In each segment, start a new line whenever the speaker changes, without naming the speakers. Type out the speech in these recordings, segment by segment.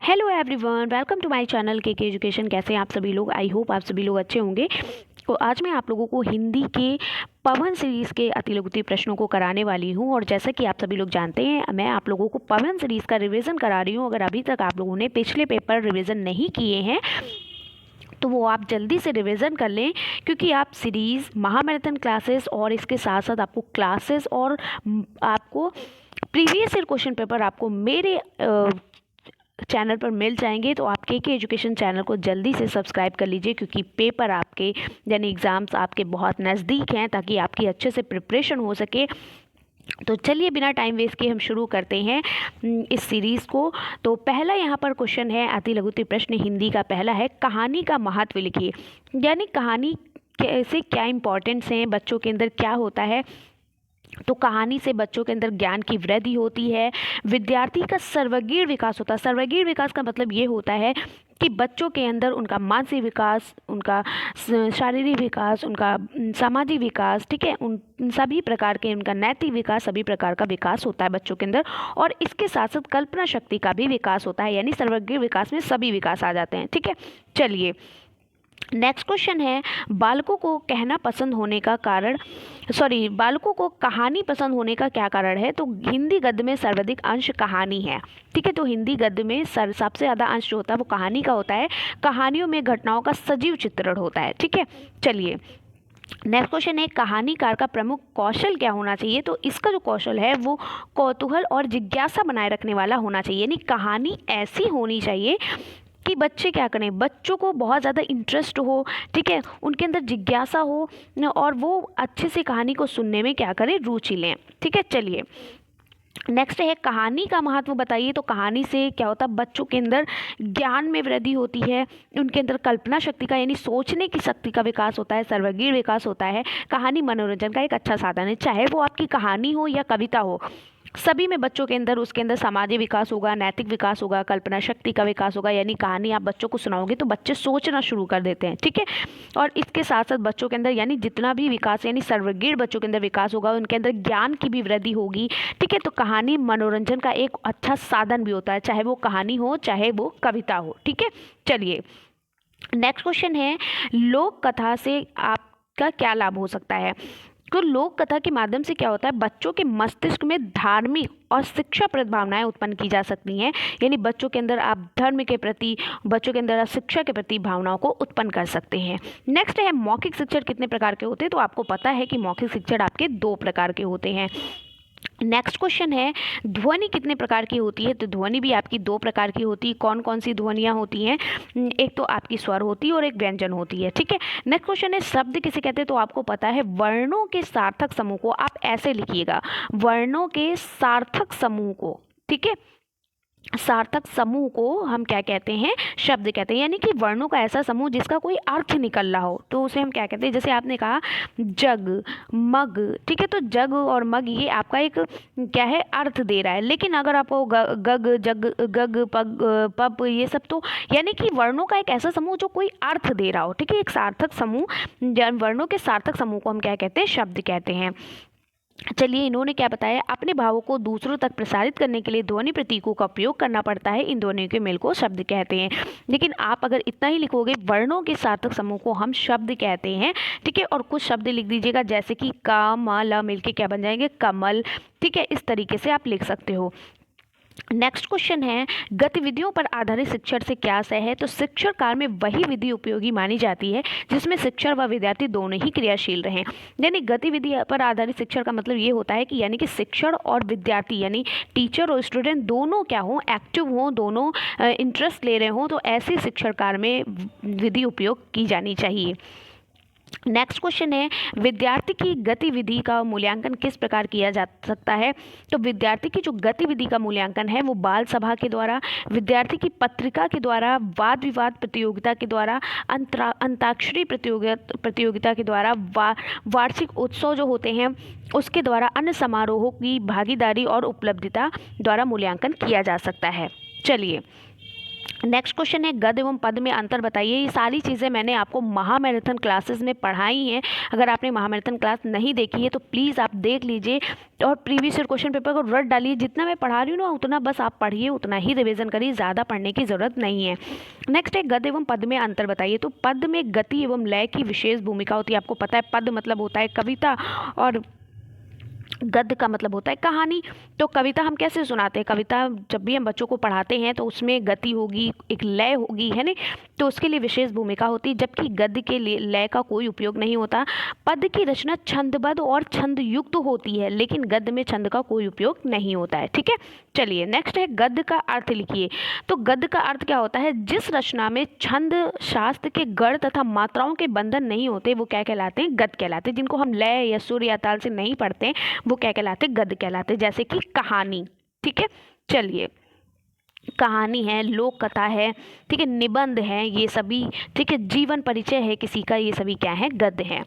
Hello everyone, welcome to my channel K education. कैसे हैं आप सभी लोग? आई होप आप सभी लोग अच्छे होंगे। तो आज मैं आप लोगों को हिंदी के पवन सीरीज़ के अतिलघुत्तम प्रश्नों को कराने वाली हूं। और जैसा कि आप सभी लोग जानते हैं, मैं आप लोगों को पवन सीरीज़ का रिवीजन करा रही हूं। अगर अभी तक आप लोगों ने पिछले पेपर रिवीजन नहीं किए हैं तो वो आप जल्दी से रिवीजन कर लें, क्योंकि आप सीरीज़, महामैराथन क्लासेस और इसके साथ साथ आपको क्लासेस और आपको प्रीवियस ईयर क्वेश्चन पेपर आपको मेरे चैनल पर मिल जाएंगे। तो आप के एजुकेशन चैनल को जल्दी से सब्सक्राइब कर लीजिए, क्योंकि पेपर आपके यानी एग्ज़ाम्स आपके बहुत नज़दीक हैं, ताकि आपकी अच्छे से प्रिपरेशन हो सके। तो चलिए बिना टाइम वेस्ट किए हम शुरू करते हैं इस सीरीज़ को। तो पहला यहाँ पर क्वेश्चन है, अतिलघुत्तम प्रश्न हिंदी का पहला है, कहानी का महत्व लिखिए। यानी कहानी कैसे, क्या इंपॉर्टेंस हैं, बच्चों के अंदर क्या होता है। तो कहानी से बच्चों के अंदर ज्ञान की वृद्धि होती है, विद्यार्थी का सर्वांगीण विकास होता है। सर्वांगीण विकास का मतलब ये होता है कि बच्चों के अंदर उनका मानसिक विकास, उनका शारीरिक विकास, उनका सामाजिक विकास, ठीक है, उन सभी प्रकार के, उनका नैतिक विकास, सभी प्रकार का विकास होता है बच्चों के अंदर। और इसके साथ साथ कल्पना शक्ति का भी विकास होता है, यानी सर्वांगीण विकास में सभी विकास आ जाते हैं। ठीक है, चलिए नेक्स्ट क्वेश्चन है, बालकों को कहना पसंद होने का कारण, बालकों को कहानी पसंद होने का क्या कारण है। तो हिंदी गद्य में सर्वाधिक अंश कहानी है। ठीक है, तो हिंदी गद्य में सबसे ज़्यादा अंश जो होता है वो कहानी का होता है। कहानियों में घटनाओं का सजीव चित्रण होता है। ठीक है, चलिए नेक्स्ट क्वेश्चन है, कहानीकार का प्रमुख कौशल क्या होना चाहिए। तो इसका जो कौशल है वो कौतूहल और जिज्ञासा बनाए रखने वाला होना चाहिए। यानी कहानी ऐसी होनी चाहिए कि बच्चे क्या करें, बच्चों को बहुत ज़्यादा इंटरेस्ट हो, ठीक है, उनके अंदर जिज्ञासा हो और वो अच्छे से कहानी को सुनने में क्या करें, रुचि लें। ठीक है, चलिए नेक्स्ट है, कहानी का महत्व बताइए। तो कहानी से क्या होता है, बच्चों के अंदर ज्ञान में वृद्धि होती है, उनके अंदर कल्पना शक्ति का यानी सोचने की शक्ति का विकास होता है, सर्वांगीण विकास होता है। कहानी मनोरंजन का एक अच्छा साधन है, चाहे वो आपकी कहानी हो या कविता हो, सभी में बच्चों के अंदर उसके अंदर सामाजिक विकास होगा, नैतिक विकास होगा, कल्पना शक्ति का विकास होगा। यानी कहानी आप बच्चों को सुनाओगे तो बच्चे सोचना शुरू कर देते हैं। ठीक है, और इसके साथ साथ बच्चों के अंदर यानी जितना भी विकास यानी सर्वांगीण बच्चों के अंदर विकास होगा, उनके अंदर ज्ञान की भी वृद्धि होगी। ठीक है, तो कहानी मनोरंजन का एक अच्छा साधन भी होता है, चाहे वो कहानी हो चाहे वो कविता हो। ठीक है, चलिए नेक्स्ट क्वेश्चन है, लोक कथा से आपका क्या लाभ हो सकता है। तो लोक कथा के माध्यम से क्या होता है, बच्चों के मस्तिष्क में धार्मिक और शिक्षाप्रद भावनाएं उत्पन्न की जा सकती हैं। यानी बच्चों के अंदर आप धर्म के प्रति, बच्चों के अंदर आप शिक्षा के प्रति भावनाओं को उत्पन्न कर सकते हैं। नेक्स्ट है, मौखिक शिक्षण कितने प्रकार के होते हैं। तो आपको पता है कि मौखिक शिक्षण आपके 2 प्रकार के होते हैं। नेक्स्ट क्वेश्चन है, ध्वनि कितने प्रकार की होती है। तो ध्वनि भी आपकी 2 प्रकार की होती है। कौन कौन सी ध्वनियाँ होती हैं, एक तो आपकी स्वर होती है और एक व्यंजन होती है। ठीक है, नेक्स्ट क्वेश्चन है, शब्द किसे कहते हैं। तो आपको पता है, वर्णों के सार्थक समूह को आप ऐसे लिखिएगा, वर्णों के सार्थक समूह को। ठीक है, सार्थक समूह को हम क्या कहते हैं, शब्द कहते हैं। यानी कि वर्णों का ऐसा समूह जिसका कोई अर्थ निकल रहा हो, तो उसे हम क्या कहते हैं। जैसे आपने कहा जग, मग, ठीक है, तो जग और मग ये आपका एक क्या है, अर्थ दे रहा है। लेकिन अगर आपको गग, जग, गग, पग, पप, ये सब, तो यानी कि वर्णों का एक ऐसा समूह जो कोई अर्थ दे रहा हो। ठीक है, एक सार्थक समूह, वर्णों के सार्थक समूह को हम क्या कहते हैं, शब्द कहते हैं। चलिए इन्होंने क्या बताया, अपने भावों को दूसरों तक प्रसारित करने के लिए ध्वनि प्रतीकों का उपयोग करना पड़ता है। इन ध्वनियों के मेल को शब्द कहते हैं। लेकिन आप अगर इतना ही लिखोगे, वर्णों के सार्थक समूह को हम शब्द कहते हैं। ठीक है, और कुछ शब्द लिख दीजिएगा, जैसे कि क, म, ल मिलके क्या बन जाएंगे, कमल। ठीक है, इस तरीके से आप लिख सकते हो। नेक्स्ट क्वेश्चन है, गतिविधियों पर आधारित शिक्षण से क्या सह है। तो शिक्षण काल में वही विधि उपयोगी मानी जाती है जिसमें शिक्षण व विद्यार्थी दोनों ही क्रियाशील रहें। यानी गतिविधि पर आधारित शिक्षण का मतलब ये होता है कि यानी कि शिक्षण और विद्यार्थी यानी टीचर और स्टूडेंट दोनों क्या हों, एक्टिव हों, दोनों इंटरेस्ट ले रहे हों, तो ऐसे शिक्षण काल में विधि उपयोग की जानी चाहिए। नेक्स्ट क्वेश्चन है, विद्यार्थी की गतिविधि का मूल्यांकन किस प्रकार किया जा सकता है। तो विद्यार्थी की जो गतिविधि का मूल्यांकन है वो बाल सभा के द्वारा, विद्यार्थी की पत्रिका के द्वारा, वाद विवाद प्रतियोगिता के द्वारा, अंताक्षरी प्रतियोगिता के द्वारा, वार्षिक उत्सव जो होते हैं उसके द्वारा, अन्य समारोहों की भागीदारी और उपलब्धिता द्वारा मूल्यांकन किया जा सकता है। चलिए नेक्स्ट क्वेश्चन है गद्य एवं पद्य में अंतर बताइए। ये सारी चीज़ें मैंने आपको महामैराथन क्लासेस में पढ़ाई हैं। अगर आपने महामैराथन क्लास नहीं देखी है तो प्लीज़ आप देख लीजिए और प्रीवियस ईयर क्वेश्चन पेपर को रट डालिए। जितना मैं पढ़ा रही हूँ ना उतना बस आप पढ़िए, उतना ही रिवीजन करिए, ज़्यादा पढ़ने की ज़रूरत नहीं है। नेक्स्ट है गद्य एवं पद्य में अंतर बताइए। तो पद्य में गति एवं लय की विशेष भूमिका होती है। आपको पता है पद्य मतलब होता है कविता और गद्य का मतलब होता है कहानी। तो कविता हम कैसे सुनाते हैं, कविता जब भी हम बच्चों को पढ़ाते हैं तो उसमें गति होगी, एक लय होगी, है ना, तो उसके लिए विशेष भूमिका होती है, जबकि गद्य के लिए लय का कोई उपयोग नहीं होता। पद्य की रचना छंदबद्ध और छंद युक्त होती है, लेकिन गद्य में छंद का कोई उपयोग नहीं होता है। ठीक है, चलिए नेक्स्ट है गद्य का अर्थ लिखिए। तो गद्य का अर्थ क्या होता है, जिस रचना में छंद शास्त्र के गढ़ तथा मात्राओं के बंधन नहीं होते वो क्या कहलाते हैं, गद्य कहलाते हैं। जिनको हम लय या सुर या ताल से नहीं पढ़ते हैं वो क्या कहलाते, गद्य कहलाते। जैसे कि कहानी। ठीक है, चलिए कहानी है, लोक कथा है, ठीक है, निबंध है, ये सभी, ठीक है, जीवन परिचय है किसी का, ये सभी क्या है, गद्य है।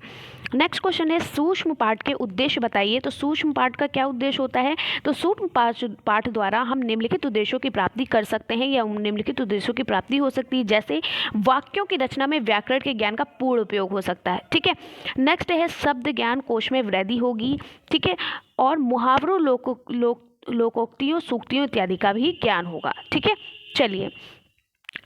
नेक्स्ट क्वेश्चन है सूक्ष्म पाठ के उद्देश्य बताइए। तो सूक्ष्म पाठ का क्या उद्देश्य होता है, तो सूक्ष्म पाठ द्वारा हम निम्नलिखित उद्देश्यों की प्राप्ति कर सकते हैं या निम्नलिखित उद्देश्यों की प्राप्ति हो सकती है। जैसे वाक्यों की रचना में व्याकरण के ज्ञान का पूर्ण उपयोग हो सकता है। ठीक है, नेक्स्ट है शब्द ज्ञान कोश में वृद्धि होगी। ठीक है, और मुहावरों लोकोक्तियों सूक्तियों इत्यादि का भी ज्ञान होगा। ठीक है, चलिए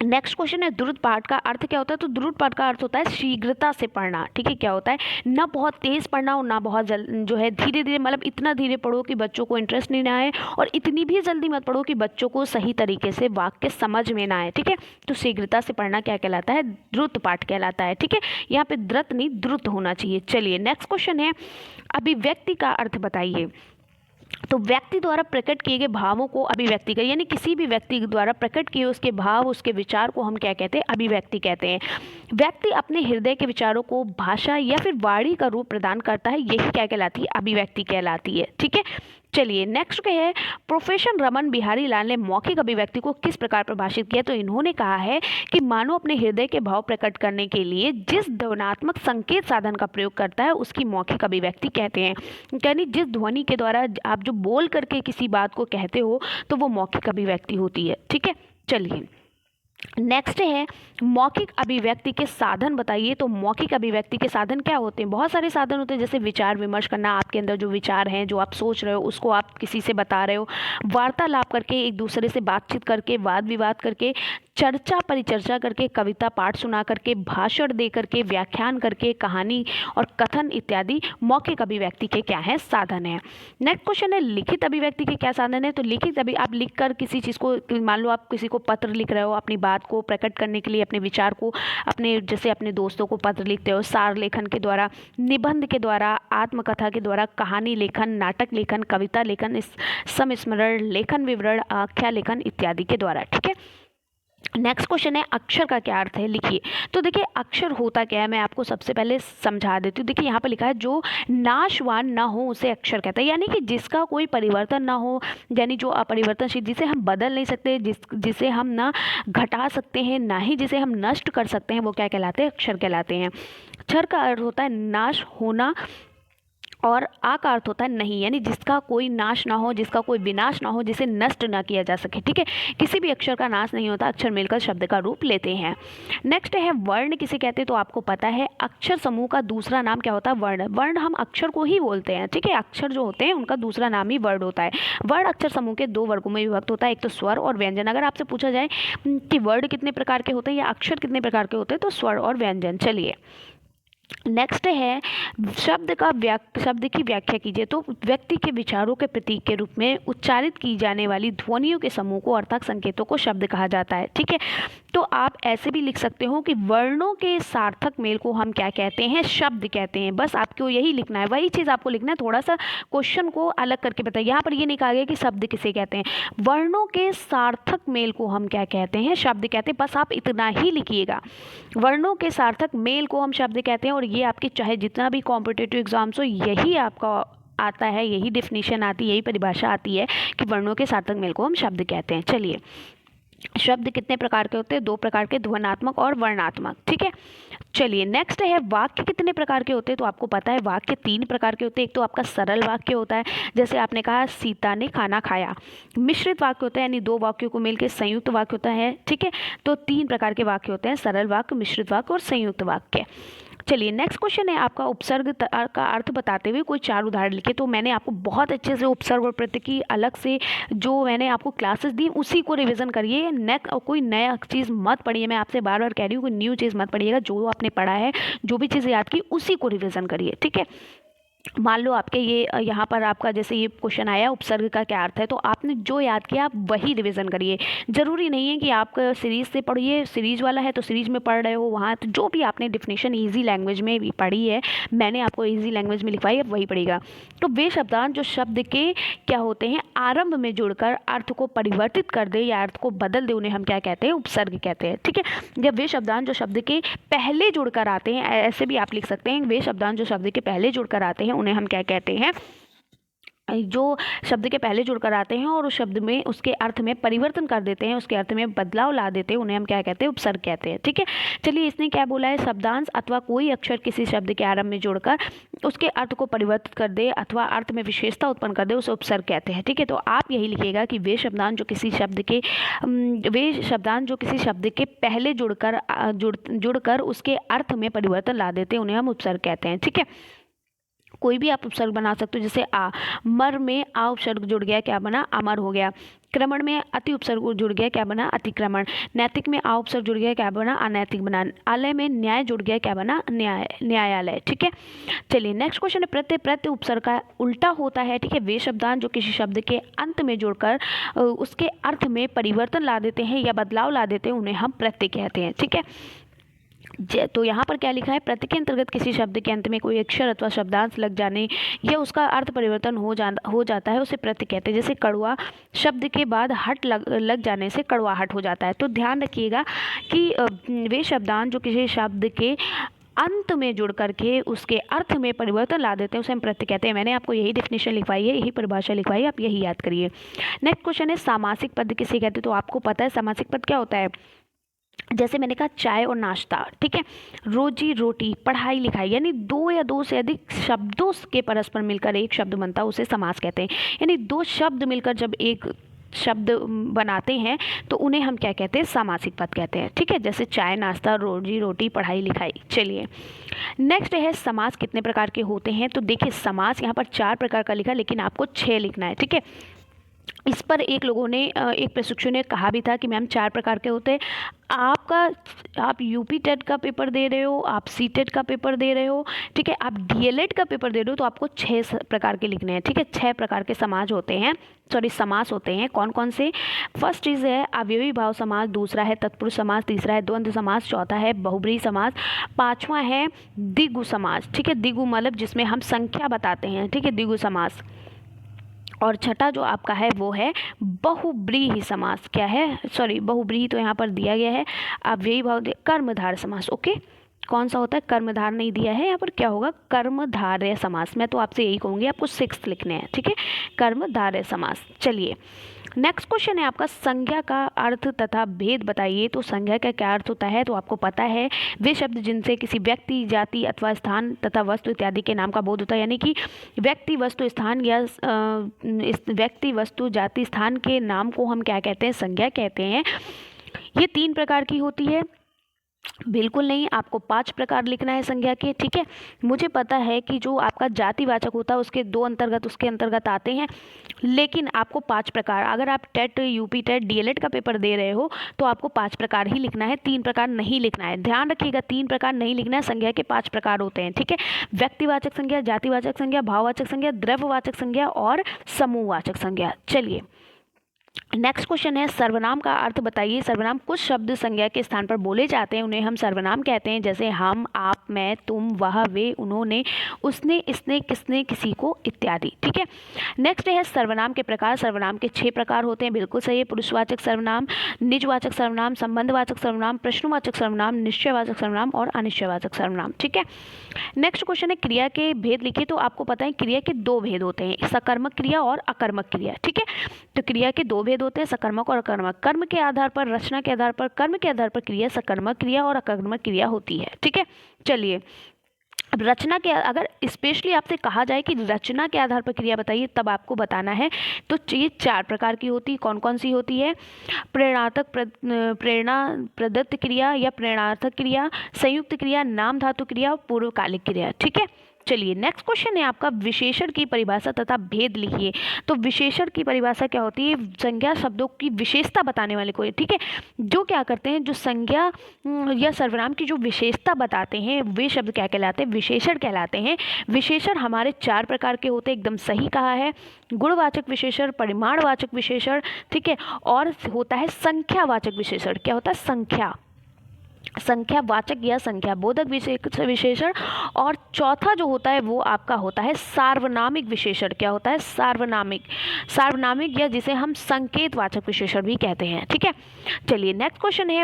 नेक्स्ट क्वेश्चन है द्रुत पाठ का अर्थ क्या होता है। तो द्रुत पाठ का अर्थ होता है शीघ्रता से पढ़ना। ठीक है, क्या होता है, ना बहुत तेज पढ़ना और ना बहुत जो है धीरे धीरे, मतलब इतना धीरे पढ़ो कि बच्चों को इंटरेस्ट नहीं ना आए और इतनी भी जल्दी मत पढ़ो कि बच्चों को सही तरीके से वाक्य समझ में ना आए। ठीक है, तो शीघ्रता से पढ़ना क्या कहलाता है, द्रुत पाठ कहलाता है। ठीक है, यहाँ पे द्रुत नहीं द्रुत होना चाहिए। चलिए नेक्स्ट क्वेश्चन है अभिव्यक्ति का अर्थ बताइए। तो व्यक्ति द्वारा प्रकट किए गए भावों को अभिव्यक्ति करें, यानी किसी भी व्यक्ति द्वारा प्रकट किए उसके भाव, उसके विचार को हम क्या कहते हैं, अभिव्यक्ति कहते हैं। व्यक्ति अपने हृदय के विचारों को भाषा या फिर वाणी का रूप प्रदान करता है, यही क्या कहलाती है, अभिव्यक्ति कहलाती है। ठीक है, चलिए नेक्स्ट है प्रोफेसर रमन बिहारी लाल ने मौखिक अभिव्यक्ति को किस प्रकार परिभाषित किया। तो इन्होंने कहा है कि मानव अपने हृदय के भाव प्रकट करने के लिए जिस ध्वन्यात्मक संकेत साधन का प्रयोग करता है उसकी मौखिक अभिव्यक्ति कहते हैं। यानी जिस ध्वनि के द्वारा आप जो बोल करके किसी बात को कहते हो तो वो मौखिक अभिव्यक्ति होती है। ठीक है, चलिए नेक्स्ट है मौखिक अभिव्यक्ति के साधन बताइए। तो मौखिक अभिव्यक्ति के साधन क्या होते हैं, बहुत सारे साधन होते हैं। जैसे विचार विमर्श करना, आपके अंदर जो विचार हैं, जो आप सोच रहे हो उसको आप किसी से बता रहे हो, वार्तालाप करके, एक दूसरे से बातचीत करके, वाद विवाद करके, चर्चा परिचर्चा करके, कविता पाठ सुना करके, भाषण दे करके, व्याख्यान करके, कहानी और कथन इत्यादि मौखिक अभिव्यक्ति के क्या है, साधन है। नेक्स्ट क्वेश्चन है लिखित अभिव्यक्ति के क्या साधन है। तो लिखित आप लिख कर किसी चीज़ को, मान लो आप किसी को पत्र लिख रहे हो, अपनी बात को प्रकट करने के लिए, अपने विचार को, अपने जैसे अपने दोस्तों को पत्र लिखते हो, सार लेखन के द्वारा, निबंध के द्वारा, आत्मकथा के द्वारा, कहानी लेखन, नाटक लेखन, कविता लेखन, संस्मरण लेखन, विवरण, आख्या लेखन इत्यादि के द्वारा। ठीक है, नेक्स्ट क्वेश्चन है अक्षर का क्या अर्थ है, लिखिए। तो देखिए अक्षर होता क्या है, मैं आपको सबसे पहले समझा देती हूँ। देखिए यहाँ पर लिखा है जो नाशवान ना हो उसे अक्षर कहता है, यानी कि जिसका कोई परिवर्तन ना हो, यानी जो अपरिवर्तनशील, जिसे हम बदल नहीं सकते, जिसे हम ना घटा सकते हैं, ना ही जिसे हम नष्ट कर सकते हैं, वो क्या कहलाते हैं, अक्षर कहलाते हैं। क्षर का अर्थ होता है नाश होना और आ का अर्थ होता है नहीं, यानी जिसका कोई नाश ना हो, जिसका कोई विनाश ना हो, जिसे नष्ट ना किया जा सके। ठीक है, किसी भी अक्षर का नाश नहीं होता, अक्षर मिलकर शब्द का रूप लेते हैं। नेक्स्ट है वर्ण किसे कहते हैं। तो आपको पता है अक्षर समूह का दूसरा नाम क्या होता है, वर्ण। वर्ण हम अक्षर को ही बोलते हैं। ठीक है, अक्षर जो होते हैं उनका दूसरा नाम ही वर्ण होता है। वर्ण अक्षर समूह के दो वर्गों में विभक्त होता है, एक तो स्वर और व्यंजन। अगर आपसे पूछा जाए कि वर्ण कितने प्रकार के होते हैं या अक्षर कितने प्रकार के होते हैं, तो स्वर और व्यंजन। चलिए नेक्स्ट है शब्द की व्याख्या कीजिए। तो व्यक्ति के विचारों के प्रतीक के रूप में उच्चारित की जाने वाली ध्वनियों के समूह को अर्थात संकेतों को शब्द कहा जाता है। ठीक है, तो आप ऐसे भी लिख सकते हो कि वर्णों के सार्थक मेल को हम क्या कहते हैं, शब्द कहते हैं। बस आपको यही लिखना है, वही चीज़ आपको लिखना है, थोड़ा सा क्वेश्चन को अलग करके बताइए। यहाँ पर ये नहीं कहा गया कि शब्द किसे कहते हैं, वर्णों के सार्थक मेल को हम क्या कहते हैं, शब्द कहते हैं। बस आप इतना ही लिखिएगा, वर्णों के सार्थक मेल को हम शब्द कहते हैं। और ये आपकी चाहे जितना भी कॉम्पिटिटिव एग्जाम्स हो, यही आपका आता है, यही डेफिनेशन आती है, यही परिभाषा आती है कि वर्णों के सार्थक मेल को हम शब्द कहते हैं। चलिए शब्द कितने प्रकार के होते हैं, दो प्रकार के, ध्वन्यात्मक और वर्णात्मक। ठीक है, चलिए नेक्स्ट है वाक्य कितने प्रकार के होते हैं। तो आपको पता है वाक्य 3 प्रकार के होते हैं। एक तो आपका सरल वाक्य होता है, जैसे आपने कहा सीता ने खाना खाया। मिश्रित वाक्य होता है, यानी 2 वाक्यों को मिलकर संयुक्त वाक्य होता है। ठीक है, तो 3 प्रकार के वाक्य होते हैं, सरल वाक्य, मिश्रित वाक्य और संयुक्त वाक्य। चलिए नेक्स्ट क्वेश्चन है आपका उपसर्ग का अर्थ बताते हुए कोई 4 उदाहरण लिखे। तो मैंने आपको बहुत अच्छे से उपसर्ग और प्रत्यय की अलग से जो मैंने आपको क्लासेस दी उसी को रिवीजन करिए। नेक्स्ट कोई नया चीज़ मत पढ़िए, मैं आपसे बार बार कह रही हूँ, कोई न्यू चीज़ मत पढ़िएगा। जो आपने पढ़ा है, जो भी चीज़ याद की उसी को रिवीजन करिए। ठीक है, मान लो आपके ये यहाँ पर आपका जैसे ये क्वेश्चन आया उपसर्ग का क्या अर्थ है, तो आपने जो याद किया आप वही रिवीजन करिए। ज़रूरी नहीं है कि आप सीरीज़ से पढ़िए, सीरीज वाला है तो सीरीज में पढ़ रहे हो वहाँ, तो जो भी आपने डेफिनेशन इजी लैंग्वेज में भी पढ़ी है, मैंने आपको इजी लैंग्वेज में लिखवाई है, वही पढ़ेगा। तो वे शब्दांश जो शब्द के क्या होते हैं, आरंभ में जुड़कर अर्थ को परिवर्तित कर दे या अर्थ को बदल दे, उन्हें हम क्या कहते हैं, उपसर्ग कहते हैं। ठीक है, जब वे शब्दांश जो शब्द के पहले जुड़कर आते हैं, ऐसे भी आप लिख सकते हैं, वे शब्दांश जो शब्द के पहले जुड़कर आते हैं उन्हें हम क्या कहते हैं, जो शब्द के पहले जुड़कर आते हैं और उस शब्द में उसके अर्थ में परिवर्तन कर देते हैं, उसके अर्थ में बदलाव ला देते हैं, उन्हें हम क्या कहते हैं, उपसर्ग कहते हैं। ठीक है, चलिए इसने क्या बोला है, शब्दांश अथवा कोई अक्षर किसी शब्द के आरंभ में जोड़कर उसके अर्थ को परिवर्तित कर दे अथवा अर्थ में विशेषता उत्पन्न कर दे, उसे उपसर्ग कहते हैं। ठीक है, तो आप यही लिखिएगा कि वे शब्दांश जो किसी शब्द के पहले जुड़कर उसके अर्थ में परिवर्तन ला देते हैं, उन्हें हम उपसर्ग कहते हैं। ठीक है, कोई भी आप उपसर्ग बना सकते हो, जैसे आ, मर में आ उपसर्ग जुड़ गया, क्या बना, अमर हो गया। क्रमण में अति उपसर्ग जुड़ गया, क्या बना, अतिक्रमण। नैतिक में आ उपसर्ग जुड़ गया, क्या बना, अनैतिक बना। आलय में न्याय जुड़ गया, क्या बना, न्यायालय। ठीक है, चलिए नेक्स्ट क्वेश्चन है प्रत्यय उपसर्ग का उल्टा होता है। ठीक है, वे शब्दांश जो किसी शब्द के अंत में जुड़कर उसके अर्थ में परिवर्तन ला देते हैं या बदलाव ला देते हैं, उन्हें हम प्रत्यय कहते हैं। ठीक है, तो यहाँ पर क्या लिखा है, प्रत्यय के अंतर्गत किसी शब्द के अंत में कोई अक्षर अथवा शब्दांश लग जाने या उसका अर्थ परिवर्तन हो जाता है, उसे प्रत्यय कहते हैं। जैसे कड़वा शब्द के बाद हट लग जाने से कड़वाहट हो जाता है। तो ध्यान रखिएगा कि वे शब्दांश जो किसी शब्द के अंत में जुड़ करके उसके अर्थ में परिवर्तन ला देते हैं, उसे हम प्रत्यय कहते हैं। मैंने आपको यही डेफिनेशन लिखवाई है, यही परिभाषा लिखवाई है, आप यही याद करिए। नेक्स्ट क्वेश्चन है सामासिक पद किसे कहते हैं। तो आपको पता है सामासिक पद क्या होता है, जैसे मैंने कहा चाय और नाश्ता। ठीक है, रोजी रोटी, पढ़ाई लिखाई, यानी 2 या 2 से अधिक शब्दों के परस्पर मिलकर एक शब्द बनता है, उसे समास कहते हैं। यानी 2 शब्द मिलकर जब एक शब्द बनाते हैं तो उन्हें हम क्या कहते हैं, सामासिक पद कहते हैं। ठीक है, जैसे चाय नाश्ता, रोजी रोटी, पढ़ाई लिखाई। चलिए नेक्स्ट है समास कितने प्रकार के होते हैं। तो देखिए समास यहाँ पर 4 प्रकार का लिखा, लेकिन आपको 6 लिखना है। ठीक है, इस पर एक प्रशिक्षु ने कहा भी था कि मैम 4 प्रकार के होते हैं। आप यूपी टेट का पेपर दे रहे हो, आप सी टेट का पेपर दे रहे हो, ठीक है, आप डीएलएड का पेपर दे रहे हो, तो आपको 6 प्रकार के लिखने हैं। ठीक है, 6 प्रकार के समास होते हैं। कौन कौन से, फर्स्ट चीज़ है अवयवी भाव समास, दूसरा है तत्पुरुष समास, तीसरा है द्वंद्व समास, चौथा है बहुब्रीहि समास, 5वां है द्विगु समास। ठीक है, द्विगु मतलब जिसमें हम संख्या बताते हैं। ठीक है, द्विगु समास। और छठा जो आपका है वो है बहुब्रीहि समास। क्या है, बहुब्रीहि तो यहाँ पर दिया गया है, अव्ययी भाव कर्मधारय समास। ओके, कौन सा होता है, कर्मधार नहीं दिया है यहाँ पर, क्या होगा, कर्मधारय समास। मैं तो आपसे यही कहूँगी आपको 6 लिखने हैं। ठीक है, कर्मधारय समास। चलिए नेक्स्ट क्वेश्चन है आपका संज्ञा का अर्थ तथा भेद बताइए। तो संज्ञा का क्या अर्थ होता है। तो आपको पता है वे शब्द जिनसे किसी व्यक्ति, जाति अथवा स्थान तथा वस्तु इत्यादि के नाम का बोध होता है, यानी कि व्यक्ति, वस्तु, स्थान या व्यक्ति, वस्तु, जाति, स्थान के नाम को हम क्या कहते हैं, संज्ञा कहते हैं। ये 3 प्रकार की होती है, बिल्कुल नहीं, आपको 5 प्रकार लिखना है संज्ञा के। ठीक है, मुझे पता है कि जो आपका जातिवाचक होता है उसके 2 अंतर्गत उसके अंतर्गत आते हैं, लेकिन आपको 5 प्रकार, अगर आप टेट, यूपी टेट, डीएलएड का पेपर दे रहे हो तो आपको 5 प्रकार ही लिखना है, 3 प्रकार नहीं लिखना है। ध्यान रखिएगा 3 प्रकार नहीं लिखना है, संज्ञा के 5 प्रकार होते हैं। ठीक है, व्यक्तिवाचक संज्ञा, जातिवाचक संज्ञा, भाववाचक संज्ञा, द्रव्यवाचक संज्ञा और समूहवाचक संज्ञा। चलिए नेक्स्ट क्वेश्चन है सर्वनाम का अर्थ बताइए। सर्वनाम कुछ शब्द संज्ञा के स्थान पर बोले जाते हैं, उन्हें हम सर्वनाम कहते हैं। जैसे हम, आप, मैं, तुम, वह, वे, उन्होंने, उसने, इसने, किसने, किसी को इत्यादि। ठीक है, नेक्स्ट है सर्वनाम के प्रकार। सर्वनाम के 6 प्रकार होते हैं, बिल्कुल सही है। पुरुषवाचक सर्वनाम, निजवाचक सर्वनाम, संबंधवाचक सर्वनाम, प्रश्नवाचक सर्वनाम, निश्चयवाचक सर्वनाम और अनिश्चयवाचक सर्वनाम। ठीक है, नेक्स्ट क्वेश्चन है क्रिया के भेद लिखिए। तो आपको पता है क्रिया के 2 भेद होते हैं, सकर्मक क्रिया और अकर्मक क्रिया। ठीक है, तो क्रिया के 2 भेद होते हैं, सकर्मक और अकर्मक। कर्म के आधार पर, रचना के आधार पर, कर्म के आधार पर क्रिया, सकर्मक क्रिया और अकर्मक क्रिया होती है। ठीक है, चलिए अब रचना के, अगर स्पेशली आपसे कहा जाए कि रचना के आधार पर क्रिया बताइए, तब आपको बताना है तो ये 4 प्रकार की होती है। कौन कौन सी होती है? प्रेरणा प्रदत्त क्रिया या प्रेरणार्थक क्रिया, संयुक्त क्रिया, नाम धातु क्रिया और पूर्वकालिक क्रिया। ठीक है, चलिए नेक्स्ट क्वेश्चन है आपका, विशेषण की परिभाषा तथा भेद लिखिए। तो विशेषण की परिभाषा क्या होती है? संज्ञा शब्दों की विशेषता बताने वाले को, ठीक है, जो क्या करते हैं, जो संज्ञा या सर्वनाम की जो विशेषता बताते हैं वे शब्द क्या कहलाते हैं? विशेषण कहलाते हैं। विशेषण हमारे 4 प्रकार के होते हैं, एकदम सही कहा है। गुणवाचक विशेषण, परिमाणवाचक विशेषण, ठीक है, और होता है संख्यावाचक विशेषण। क्या होता है? संख्यावाचक या संख्या बोधक विशेषण। और चौथा जो होता है वो आपका होता है सार्वनामिक विशेषण। क्या होता है? सार्वनामिक या जिसे हम संकेतवाचक विशेषण भी कहते हैं। ठीक है, चलिए नेक्स्ट क्वेश्चन है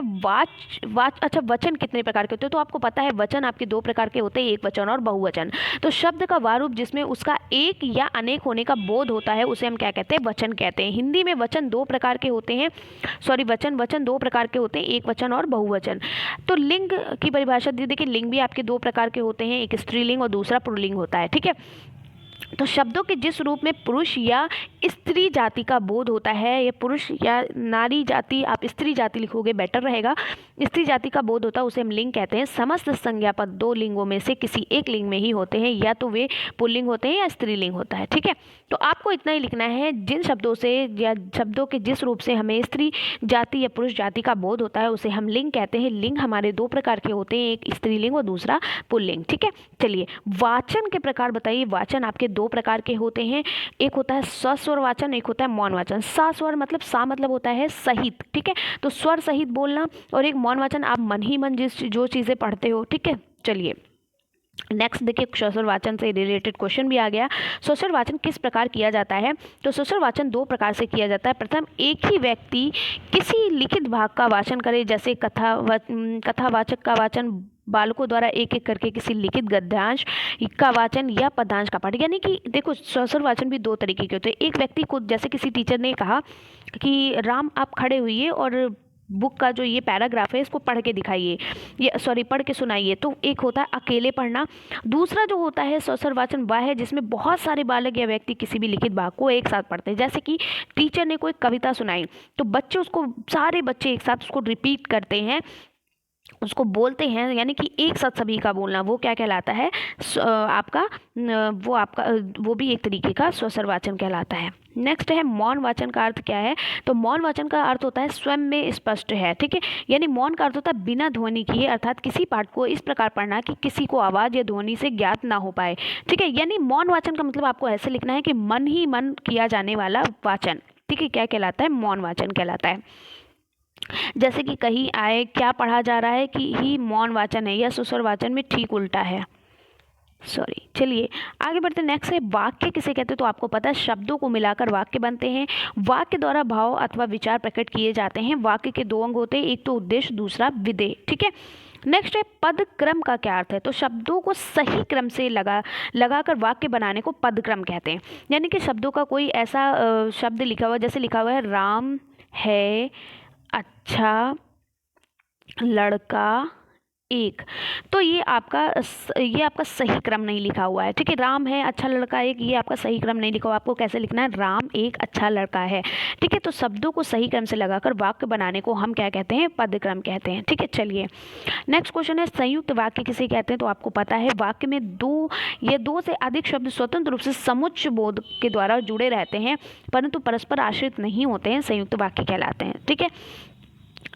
अच्छा, वचन कितने प्रकार के होते हैं? तो आपको पता है वचन आपके 2 प्रकार के होते हैं, एक वचन और बहुवचन। तो शब्द का वारूप जिसमें उसका एक या अनेक होने का बोध होता है उसे हम क्या कहते हैं? वचन कहते हैं। हिंदी में वचन 2 प्रकार के होते हैं, वचन 2 प्रकार के होते हैं, एक वचन और बहुवचन। तो लिंग की परिभाषा दी, देखिए लिंग भी आपके 2 प्रकार के होते हैं, एक स्त्रीलिंग और दूसरा पुल्लिंग होता है। ठीक है, तो शब्दों के जिस रूप में पुरुष या स्त्री जाति का बोध होता है, या पुरुष या नारी जाति, आप स्त्री जाति लिखोगे बेटर रहेगा, स्त्री जाति का बोध होता है उसे हम लिंग कहते हैं। समस्त संज्ञा पद 2 लिंगों में से किसी एक लिंग में ही होते हैं, या तो वे पुल्लिंग होते हैं या स्त्रीलिंग होता है। ठीक है, तो आपको इतना ही लिखना है, जिन शब्दों से या शब्दों के जिस रूप से हमें स्त्री जाति या पुरुष जाति का बोध होता है उसे हम लिंग कहते हैं। लिंग हमारे 2 प्रकार के होते हैं, एक स्त्रीलिंग और दूसरा पुल्लिंग। ठीक है, चलिए वाचन के प्रकार बताइए। वाचन आपके 2 प्रकार के होते हैं, एक होता है सस्वर वाचन, एक होता है मौन वाचन। सस्वर मतलब सा मतलब होता है सहित, ठीक है, तो स्वर सहित बोलना, और एक मौन वाचन आप मन ही मन जो चीज़ें पढ़ते हो। ठीक है, चलिए नेक्स्ट देखिए, सस्वर वाचन से रिलेटेड क्वेश्चन भी आ गया। सस्वर वाचन किस प्रकार किया जाता है? तो सस्वर वाचन 2 प्रकार से किया जाता है। प्रथम, एक ही व्यक्ति किसी लिखित भाग का वाचन करे, जैसे कथावाचक का वाचन, बालकों द्वारा एक एक करके किसी लिखित गद्यांश का वाचन, या पद्यांश का पाठ। यानी कि देखो सस्वर वाचन भी 2 तरीके के होते हैं। एक व्यक्ति को, जैसे किसी टीचर ने कहा कि राम आप खड़े हुइए और बुक का जो ये पैराग्राफ है इसको पढ़ के दिखाइए, ये पढ़ के सुनाइए, तो एक होता है अकेले पढ़ना। दूसरा जो होता है सस्वर वाचन वह है जिसमें बहुत सारे बालक या व्यक्ति किसी भी लिखित भाग को एक साथ पढ़ते हैं। जैसे कि टीचर ने कोई कविता सुनाई तो बच्चे उसको, सारे बच्चे एक साथ उसको रिपीट करते हैं, उसको बोलते हैं, यानी कि एक साथ सभी का बोलना, वो क्या कहलाता है? वो भी एक तरीके का सस्वर वाचन कहलाता है। नेक्स्ट है मौन वाचन का अर्थ क्या है? तो मौन वाचन का अर्थ होता है स्वयं में स्पष्ट है। ठीक है, यानी मौन का अर्थ होता है बिना ध्वनि किए, अर्थात किसी पाठ को इस प्रकार पढ़ना कि किसी को आवाज़ या ध्वनि से ज्ञात ना हो पाए। ठीक है, यानी मौन वाचन का मतलब आपको ऐसे लिखना है कि मन ही मन किया जाने वाला वाचन। ठीक है, क्या कहलाता है? मौन वाचन कहलाता है। जैसे कि कहीं आए, क्या पढ़ा जा रहा है कि ही मौन वाचन है, या सस्वर वाचन में ठीक उल्टा है। चलिए आगे बढ़ते हैं। नेक्स्ट है वाक्य किसे कहते हैं? तो आपको पता है शब्दों को मिलाकर वाक्य बनते हैं। वाक्य द्वारा भाव अथवा विचार प्रकट किए जाते हैं। वाक्य के 2 अंग होते हैं, एक तो उद्देश्य, दूसरा विधेय। ठीक है, नेक्स्ट है पद क्रम का क्या अर्थ है? तो शब्दों को सही क्रम से लगाकर वाक्य बनाने को पद क्रम कहते हैं। यानी कि शब्दों का कोई ऐसा शब्द लिखा हुआ, जैसे लिखा हुआ है राम है अच्छा लड़का एक, तो ये आपका सही क्रम नहीं लिखा हुआ है। ठीक है, राम है अच्छा लड़का एक, ये आपका सही क्रम नहीं लिखा हुआ। आपको कैसे लिखना है? राम एक अच्छा लड़का है। ठीक है, तो शब्दों को सही क्रम से लगाकर वाक्य बनाने को हम क्या कहते हैं? पद क्रम कहते हैं। ठीक है, चलिए नेक्स्ट क्वेश्चन है संयुक्त वाक्य किसे कहते हैं? तो आपको पता है वाक्य में 2 या 2 से अधिक शब्द स्वतंत्र रूप से समुच्चय बोध के द्वारा जुड़े रहते हैं, परंतु परस्पर आश्रित नहीं होते हैं, संयुक्त वाक्य कहलाते हैं। ठीक है,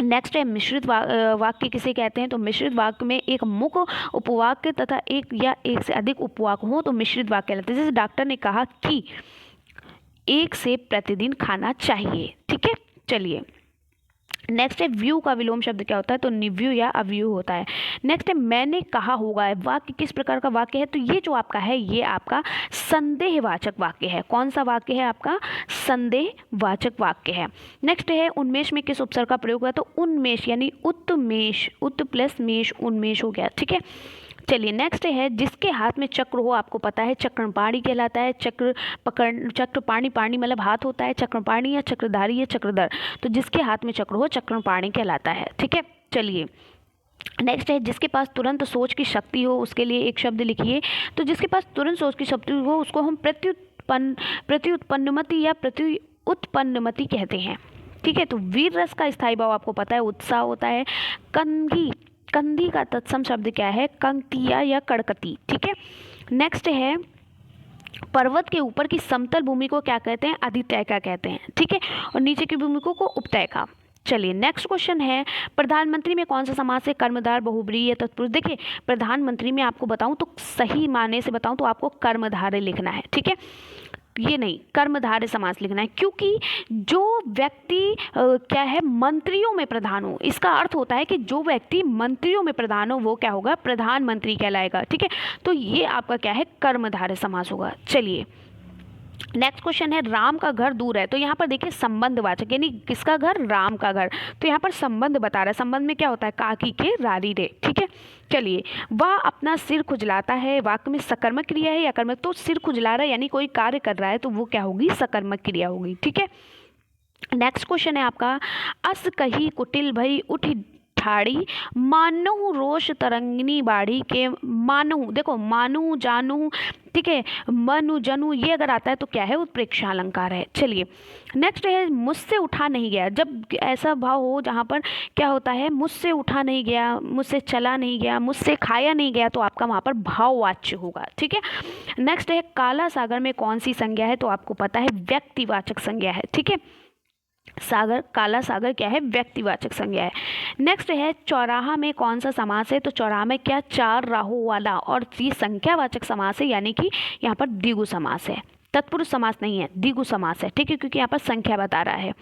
नेक्स्ट है मिश्रित वाक्य किसे कहते हैं? तो मिश्रित वाक्य में एक मुख्य उपवाक्य तथा एक या एक से अधिक उपवाक्य हो तो मिश्रित वाक्य कहलाते हैं। जैसे डॉक्टर ने कहा कि 1 सेब प्रतिदिन खाना चाहिए। ठीक है, चलिए नेक्स्ट है व्यू का विलोम शब्द क्या होता है? तो निव्यू या अव्यू होता है। नेक्स्ट है मैंने कहा होगा। वाक्य किस प्रकार का वाक्य है? तो ये जो आपका है ये आपका संदेहवाचक वाक्य है। कौन सा वाक्य है? आपका संदेहवाचक वाक्य है। नेक्स्ट है उन्मेष में किस उपसर्ग का प्रयोग हुआ? तो उन्मेष यानी उत्मेष, उत प्लस मेष, उन्मेष हो गया। ठीक है, चलिए नेक्स्ट है, जिसके हाथ में चक्र हो, आपको पता है चक्रपाणी कहलाता है। चक्रपाणी, पाणी मतलब हाथ होता है, चक्रपाणी या चक्रधारी या चक्रधर, तो जिसके हाथ में चक्र हो चक्रपाणी कहलाता है। ठीक है, चलिए नेक्स्ट है, जिसके पास तुरंत सोच की शक्ति हो, उसके लिए एक शब्द लिखिए। तो जिसके पास तुरंत सोच की शक्ति हो उसको हम प्रत्युत्पन्नमति या प्रत्युत्पन्नमति कहते हैं। ठीक है, तो वीर रस का स्थायी भाव आपको पता है उत्साह होता है। कंधी का तत्सम शब्द क्या है? कंक्तिया या कड़कती। ठीक है, नेक्स्ट है, पर्वत के ऊपर की समतल भूमि को क्या कहते हैं? अधितैका कहते हैं। ठीक है, और नीचे की भूमि को उपतैका। चलिए नेक्स्ट क्वेश्चन है, प्रधानमंत्री में कौन सा समास है? कर्मधार, बहुब्रीहि या तत्पुरुष। देखिए प्रधानमंत्री में आपको बताऊं तो सही माने से बताऊं तो आपको कर्मधारय लिखना है। ठीक है, ये नहीं, कर्मधारय समास लिखना है, क्योंकि जो व्यक्ति क्या है मंत्रियों में प्रधान हो, इसका अर्थ होता है कि जो व्यक्ति मंत्रियों में प्रधान हो वो क्या होगा? प्रधानमंत्री कहलाएगा। ठीक है, तो ये आपका क्या है? कर्मधारय समास होगा। चलिए नेक्स्ट क्वेश्चन है, राम का घर दूर है, तो यहाँ पर देखिए संबंधवाचक, यानी किसका घर? राम का घर, तो यहाँ पर संबंध बता रहा है। संबंध में क्या होता है? काकी के रारी रे। ठीक है, चलिए, वह अपना सिर खुजलाता है, वाक्य में सकर्मक क्रिया है या कर्मक? तो सिर खुजला रहा है यानी कोई कार्य कर रहा है, तो वो क्या होगी? सकर्मक क्रिया होगी। ठीक है, नेक्स्ट क्वेश्चन है आपका, अस कही कुटिल भई उठी ठाड़ी, मानहु रोष तरंगिनी बाढ़ी के। मानहु, देखो मानू जानू, ठीक है, मनु जनू, ये अगर आता है तो क्या है? उत्प्रेक्षा अलंकार है। चलिए नेक्स्ट है, मुझसे उठा नहीं गया। जब ऐसा भाव हो जहाँ पर क्या होता है? मुझसे उठा नहीं गया, मुझसे चला नहीं गया, मुझसे खाया नहीं गया, तो आपका वहाँ पर भाववाच्य होगा। ठीक है, नेक्स्ट है, काला सागर में कौन सी संज्ञा है? तो आपको पता है व्यक्तिवाचक संज्ञा है। ठीक है, सागर, काला सागर क्या है? व्यक्तिवाचक संज्ञा है। नेक्स्ट है, चौराहा में कौन सा समास है? तो चौराहा में क्या? चार राहों वाला, और ये संख्यावाचक समास है, यानी कि यहाँ पर द्विगु समास है, तत्पुरुष समास नहीं है, द्विगु समास है। ठीक है, क्योंकि यहाँ पर संख्या बता रहा है।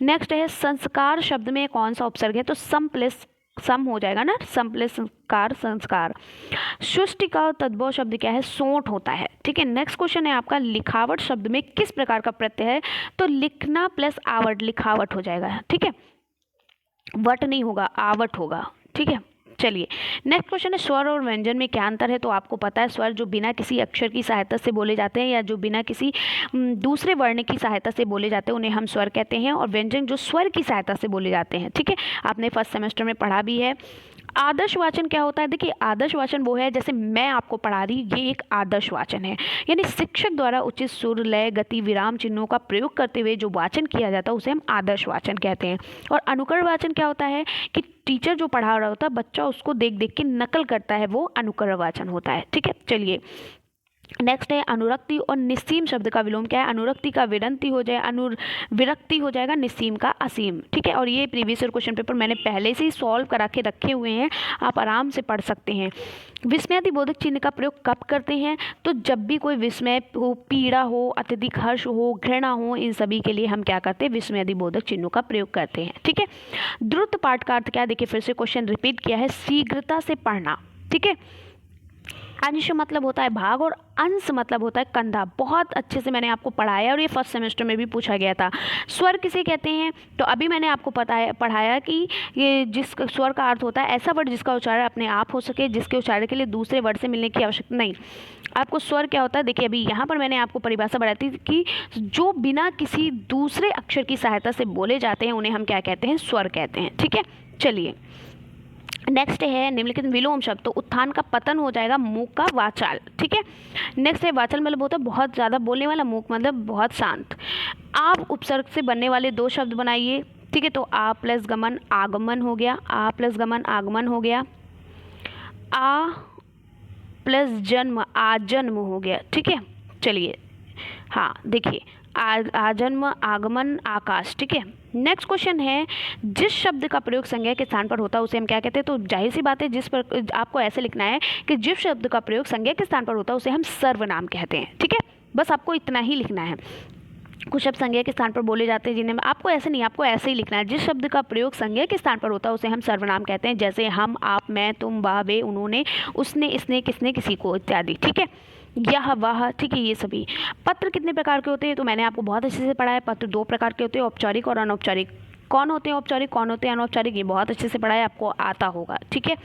नेक्स्ट है, संस्कार शब्द में कौन सा उपसर्ग है? तो सम प्लस सम हो जाएगा ना, सम प्लस संस्कार, संस्कार। सृष्टि का तद्भव शब्द क्या है? सोंठ होता है। ठीक है, नेक्स्ट क्वेश्चन है आपका, लिखावट शब्द में किस प्रकार का प्रत्यय है? तो लिखना प्लस आवट, लिखावट हो जाएगा। ठीक है, वट नहीं होगा, आवट होगा। ठीक है, चलिए नेक्स्ट क्वेश्चन है, स्वर और व्यंजन में क्या अंतर है? तो आपको पता है स्वर जो बिना किसी अक्षर की सहायता से बोले जाते हैं या जो बिना किसी दूसरे वर्ण की सहायता से बोले जाते हैं उन्हें हम स्वर कहते हैं, और व्यंजन जो स्वर की सहायता से बोले जाते हैं। ठीक है, आपने फर्स्ट सेमेस्टर में पढ़ा भी है। आदर्श वाचन क्या होता है? देखिए आदर्श वाचन वो है, जैसे मैं आपको पढ़ा रही, ये एक आदर्श वाचन है, यानी शिक्षक द्वारा उचित सुर, लय, गति, विराम चिन्हों का प्रयोग करते हुए जो वाचन किया जाता है उसे हम आदर्श वाचन कहते हैं। और अनुकरण वाचन क्या होता है कि टीचर जो पढ़ा रहा होता है बच्चा उसको देख देख के नकल करता है, वो अनुकरण वाचन होता है। ठीक है, चलिए नेक्स्ट है, अनुरक्ति और निस्सीम शब्द का विलोम क्या है? अनुरक्ति का विरंती हो जाए, विरक्ति हो जाएगा, निस्सीम का असीम। ठीक है, और ये प्रीवियस ईयर क्वेश्चन पेपर मैंने पहले से ही सॉल्व करा के रखे हुए हैं, आप आराम से पढ़ सकते हैं। विस्मयादिबोधक चिन्ह का प्रयोग कब करते हैं? तो जब भी कोई विस्मय हो, पीड़ा हो, अत्यधिक हर्ष हो, घृणा हो, इन सभी के लिए हम क्या करते हैं? विस्मयादिबोधक चिन्हों का प्रयोग करते हैं। ठीक है, द्रुत पाठ का अर्थ क्या है? देखिए फिर से क्वेश्चन रिपीट किया है, शीघ्रता से पढ़ना। ठीक है, अंश मतलब होता है भाग और अंश मतलब होता है कंधा। बहुत अच्छे से मैंने आपको पढ़ाया और ये फर्स्ट सेमेस्टर में भी पूछा गया था। स्वर किसे कहते हैं? तो अभी मैंने आपको पढ़ाया कि ये जिस स्वर का अर्थ होता है ऐसा वर्ड जिसका उच्चारण अपने आप हो सके, जिसके उच्चारण के लिए दूसरे वर्ड से मिलने की आवश्यकता नहीं। आपको स्वर क्या होता है? देखिए अभी यहाँ पर मैंने आपको परिभाषा बताई थी कि जो बिना किसी दूसरे अक्षर की सहायता से बोले जाते हैं उन्हें हम क्या कहते हैं? स्वर कहते हैं। ठीक है, चलिए नेक्स्ट है, निम्नलिखित विलोम शब्द, तो उत्थान का पतन हो जाएगा, मूक का वाचाल। ठीक है, नेक्स्ट है, वाचाल मतलब होता है बहुत ज़्यादा बोलने वाला, मूक मतलब बहुत शांत। आप उपसर्ग से बनने वाले दो शब्द बनाइए। ठीक है, तो आ प्लस गमन आगमन हो गया, आ प्लस गमन आगमन हो गया, आ प्लस जन्म आजन्म हो गया। ठीक है, चलिए हाँ देखिए आजन्म आगमन आकाश। ठीक है, नेक्स्ट क्वेश्चन है, जिस शब्द का प्रयोग संज्ञा के स्थान पर होता है उसे हम क्या कहते हैं? तो जाहिर सी बात है, जिस पर आपको ऐसे लिखना है कि जिस शब्द का प्रयोग संज्ञा के स्थान पर होता है उसे हम सर्वनाम कहते हैं। ठीक है, बस आपको इतना ही लिखना है। कुछ शब्द संज्ञा के स्थान पर बोले जाते हैं जिन्हें आपको ऐसे नहीं, आपको ऐसे ही लिखना है, जिस शब्द का प्रयोग संज्ञा के स्थान पर होता है उसे हम सर्वनाम कहते हैं, जैसे हम, आप, मैं, तुम, वह, वे, उन्होंने, उसने, इसने, किसने, किसी को इत्यादि। ठीक है, यह, वह। ठीक है, ये सभी। पत्र कितने प्रकार के होते हैं? तो मैंने आपको बहुत अच्छे से पढ़ा है, पत्र दो प्रकार के होते हैं, औपचारिक और अनौपचारिक। कौन होते हैं औपचारिक, कौन होते हैं अनौपचारिक, ये बहुत अच्छे से पढ़ा है, आपको आता होगा। ठीक है,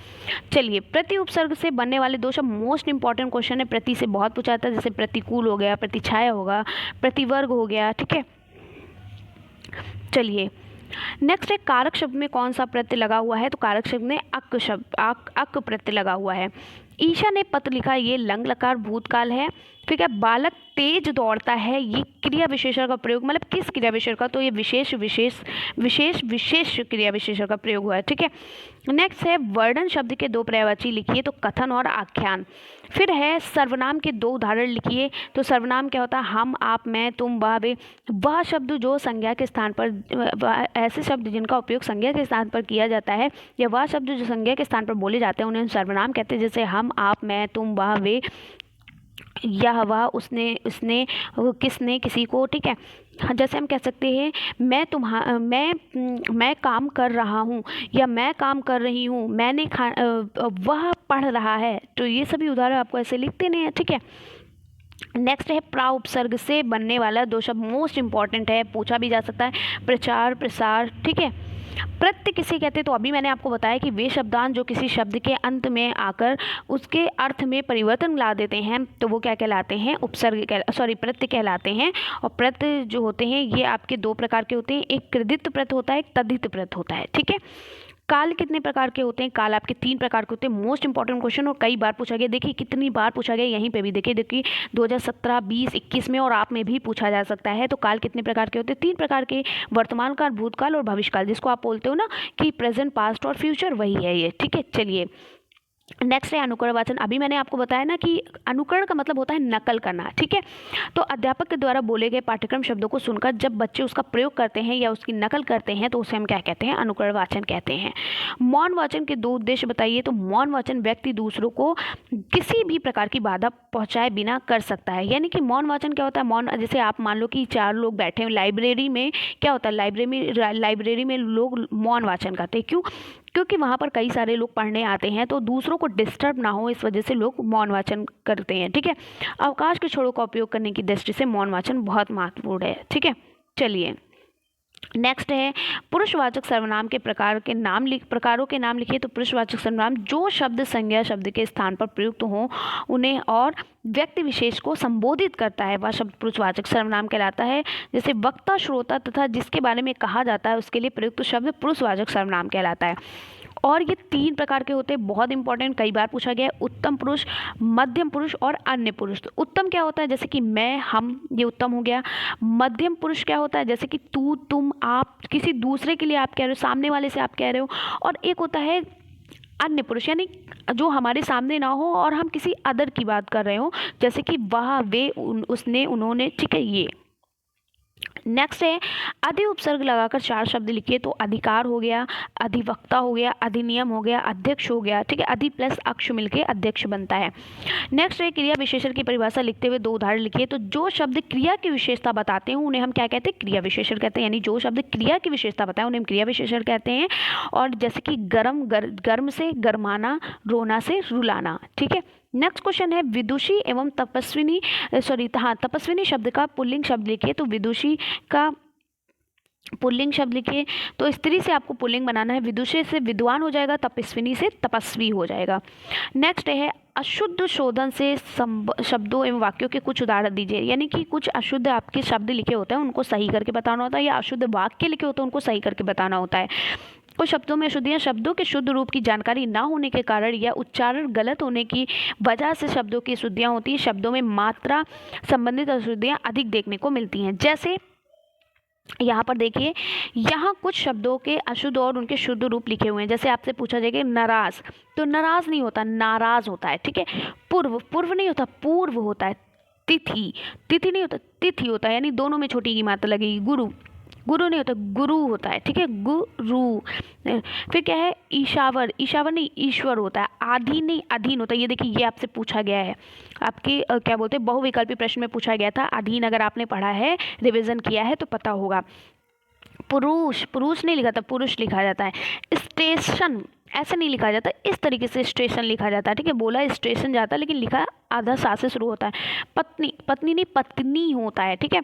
चलिए प्रति उपसर्ग से बनने वाले दो शब्द मोस्ट इंपॉर्टेंट क्वेश्चन है। प्रति से बहुत पूछा जाता है, जैसे प्रतिकूल हो गया, प्रतिछाया होगा, प्रतिवर्ग हो गया। ठीक है, चलिए नेक्स्ट है कारक शब्द में कौन सा प्रत्यय लगा हुआ है, तो कारक शब्द में अक शब्द अक प्रत्यय लगा हुआ है। ईशा ने पत्र लिखा, ये लंग लकार भूतकाल है। ठीक है, बालक तेज दौड़ता है, ये क्रिया विशेषण का प्रयोग, मतलब किस क्रिया विशेषण का, तो ये विशेष क्रिया विशेषण का प्रयोग हुआ है। ठीक है, नेक्स्ट है वर्णन शब्द के दो पर्यायवाची लिखिए, तो कथन और आख्यान। फिर है सर्वनाम के दो उदाहरण लिखिए, तो सर्वनाम क्या होता है, हम, आप, मैं, तुम, वह, वे। वह शब्द जो संज्ञा के स्थान पर, ऐसे शब्द जिनका उपयोग संज्ञा के स्थान पर किया जाता है, या वह शब्द जो संज्ञा के स्थान पर बोले जाते हैं उन्हें सर्वनाम कहते हैं, जैसे हम, आप, मैं, तुम, वह, वे, यह, वह, उसने, उसने, किसने, किसी को। ठीक है, जैसे हम कह सकते हैं मैं काम कर रहा हूँ, या मैं काम कर रही हूँ, मैंने वह पढ़ रहा है। तो ये सभी उदाहरण आपको ऐसे लिख देने हैं। ठीक है, नेक्स्ट है प्रा उपसर्ग से बनने वाला दो शब्द मोस्ट इंपॉर्टेंट है, पूछा भी जा सकता है, प्रचार, प्रसार। ठीक है, प्रत्यय किसे कहते हैं, तो अभी मैंने आपको बताया कि वे शब्दांश जो किसी शब्द के अंत में आकर उसके अर्थ में परिवर्तन ला देते हैं, तो वो क्या कहलाते हैं, प्रत्यय कहलाते हैं। और प्रत्यय जो होते हैं ये आपके दो प्रकार के होते हैं, एक कृदित प्रत्यय होता है, एक तद्धित प्रत्यय होता है। ठीक है, काल कितने प्रकार के होते हैं, काल आपके 3 प्रकार के होते हैं। मोस्ट इंपॉर्टेंट क्वेश्चन और कई बार पूछा गया, देखिए कितनी बार पूछा गया, यहीं पे भी देखिए 2017, 20, 21 में और आप में भी पूछा जा सकता है। तो काल कितने प्रकार के होते हैं, 3 प्रकार के, वर्तमान काल, भूतकाल और भविष्यकाल, जिसको आप बोलते हो ना कि प्रेजेंट, पास्ट और फ्यूचर, वही है ये। ठीक है, चलिए नेक्स्ट है अनुकरण वाचन। अभी मैंने आपको बताया ना कि अनुकरण का मतलब होता है नकल करना। ठीक है, तो अध्यापक के द्वारा बोले गए पाठ्यक्रम शब्दों को सुनकर जब बच्चे उसका प्रयोग करते हैं या उसकी नकल करते हैं तो उसे हम क्या कहते हैं, अनुकरण वाचन कहते हैं। मौन वाचन के 2 उद्देश्य बताइए, तो मौन वाचन व्यक्ति दूसरों को किसी भी प्रकार की बाधा पहुंचाए बिना कर सकता है। यानी कि मौन वाचन क्या होता है, मौन, जैसे आप मान लो कि 4 लोग बैठे हैं लाइब्रेरी में, क्या होता है, लाइब्रेरी में लोग मौन वाचन करते हैं। क्यों? क्योंकि वहाँ पर कई सारे लोग पढ़ने आते हैं, तो दूसरों को डिस्टर्ब ना हो इस वजह से लोग मौन वाचन करते हैं। ठीक है, अवकाश के क्षणों का उपयोग करने की दृष्टि से मौन वाचन बहुत महत्वपूर्ण है। ठीक है, चलिए नेक्स्ट है पुरुषवाचक सर्वनाम के प्रकारों के नाम लिखिए। तो पुरुषवाचक सर्वनाम जो शब्द संज्ञा शब्द के स्थान पर प्रयुक्त हो उन्हें और व्यक्ति विशेष को संबोधित करता है, वह शब्द पुरुषवाचक सर्वनाम कहलाता है। जैसे वक्ता, श्रोता तथा जिसके बारे में कहा जाता है उसके लिए प्रयुक्त शब्द पुरुषवाचक सर्वनाम कहलाता है। और ये 3 प्रकार के होते हैं, बहुत इंपॉर्टेंट, कई बार पूछा गया है, उत्तम पुरुष, मध्यम पुरुष और अन्य पुरुष। तो उत्तम क्या होता है, जैसे कि मैं, हम, ये उत्तम हो गया। मध्यम पुरुष क्या होता है, जैसे कि तू, तुम, आप, किसी दूसरे के लिए आप कह रहे हो, सामने वाले से आप कह रहे हो। और एक होता है अन्य पुरुष, यानी जो हमारे सामने ना हो और हम किसी अदर की बात कर रहे हो, जैसे कि वह, वे, उसने, उन्होंने। ठीक है, ये नेक्स्ट है अधि उपसर्ग लगाकर 4 शब्द लिखिए। तो अधिकार हो गया, अधिवक्ता हो गया, अधिनियम हो गया, अध्यक्ष हो गया। ठीक है, अधि प्लस अक्ष मिलके अध्यक्ष बनता है। नेक्स्ट है क्रिया विशेषण की परिभाषा लिखते हुए 2 उदाहरण लिखिए। तो जो शब्द क्रिया की विशेषता बताते हैं उन्हें हम क्या कहते हैं, क्रिया विशेषण कहते हैं। यानी जो शब्द क्रिया की विशेषता बताए उन्हें हम क्रिया विशेषण कहते हैं। और जैसे कि गर्म से गरमाना, रोना से रुलाना। ठीक है, नेक्स्ट क्वेश्चन है विदुषी एवं तपस्विनी, तपस्विनी शब्द का पुल्लिंग शब्द लिखिए। तो विदुषी का पुल्लिंग शब्द लिखिए। तो स्त्री से आपको पुल्लिंग बनाना है, विदुषी से विद्वान हो जाएगा, तपस्विनी से तपस्वी हो जाएगा। नेक्स्ट है अशुद्ध शोधन से शब्दों एवं वाक्यों के कुछ उदाहरण दीजिए। यानी कि कुछ अशुद्ध आपके शब्द लिखे होते हैं उनको सही करके बताना होता है, या अशुद्ध वाक्य लिखे होते हैं उनको सही करके बताना होता है। कुछ शब्दों में अशुद्धियाँ शब्दों के शुद्ध रूप की जानकारी ना होने के कारण या उच्चारण गलत होने की वजह से शब्दों की अशुद्धियाँ होती हैं। शब्दों में मात्रा संबंधित अशुद्धियाँ अधिक देखने को मिलती हैं। जैसे यहाँ पर देखिए, यहाँ कुछ शब्दों के अशुद्ध और उनके शुद्ध रूप लिखे हुए हैं। जैसे आपसे पूछा जाएगा नाराज, तो नाराज नहीं होता, नाराज होता है। ठीक है, पूर्व नहीं होता, पूर्व होता है। तिथि नहीं होता, तिथि होता है, यानी दोनों में छोटी की मात्रा लगेगी। गुरु नहीं होता, गुरु होता है। ठीक है, गुरु। फिर क्या है, ईशावर नहीं, ईश्वर होता है। आधीन नहीं, अधीन होता है। ये देखिए, ये आपसे पूछा गया है, आपके क्या बोलते हैं, बहुविकल्पी प्रश्न में पूछा गया था। अधीन अगर आपने पढ़ा है, रिवीजन किया है तो पता होगा। पुरुष नहीं लिखा था, पुरुष लिखा जाता है। ऐसे नहीं लिखा जाता, इस तरीके से स्टेशन लिखा जाता है, ठीक है। बोला स्टेशन जाता है लेकिन लिखा आधा सा से शुरू होता है। पत्नी, पत्नी नहीं पत्नी होता है, ठीक है।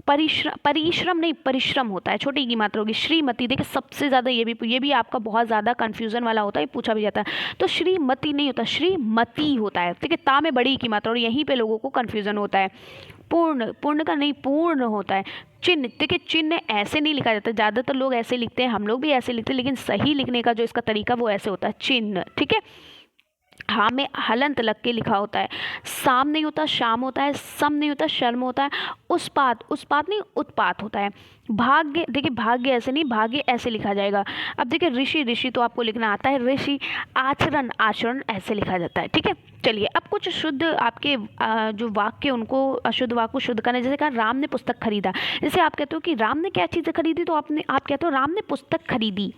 परिश्रम, परिश्रम नहीं परिश्रम होता है, छोटी की मात्रा होगी। श्रीमती, देखिए सबसे ज़्यादा ये भी आपका बहुत ज़्यादा कन्फ्यूज़न वाला होता है, पूछा भी जाता है। तो श्रीमती नहीं होता, श्रीमती होता है, ठीक है। ता में बड़ी की मात्रा, और यहीं पे लोगों को कन्फ्यूज़न होता है। पूर्ण, पूर्ण का नहीं पूर्ण होता है। चिन्ह, देखिए चिन्ह ऐसे नहीं लिखा जाता, ज़्यादातर लोग ऐसे लिखते हैं, हम लोग भी ऐसे लिखते हैं, लेकिन सही लिखने का जो इसका तरीका वो ऐसे होता है, चिन्ह, ठीक है। हाँ में हलंत लग के लिखा होता है। साम नहीं होता, शाम होता है। सम नहीं होता, शर्म होता है। उत्पात नहीं उत्पात होता है। भाग्य, देखिए भाग्य ऐसे नहीं, भाग्य ऐसे लिखा जाएगा। अब देखिए ऋषि, ऋषि तो आपको लिखना आता है, ऋषि। आचरण, आचरण ऐसे लिखा जाता है, ठीक है। चलिए अब कुछ शुद्ध आपके जो वाक्य उनको अशुद्ध वाक्य को शुद्ध करना। जैसे कहा राम ने पुस्तक खरीदा, जैसे आप कहते हो कि राम ने क्या चीज़ खरीदी, तो आप कहते हो राम ने पुस्तक खरीदी।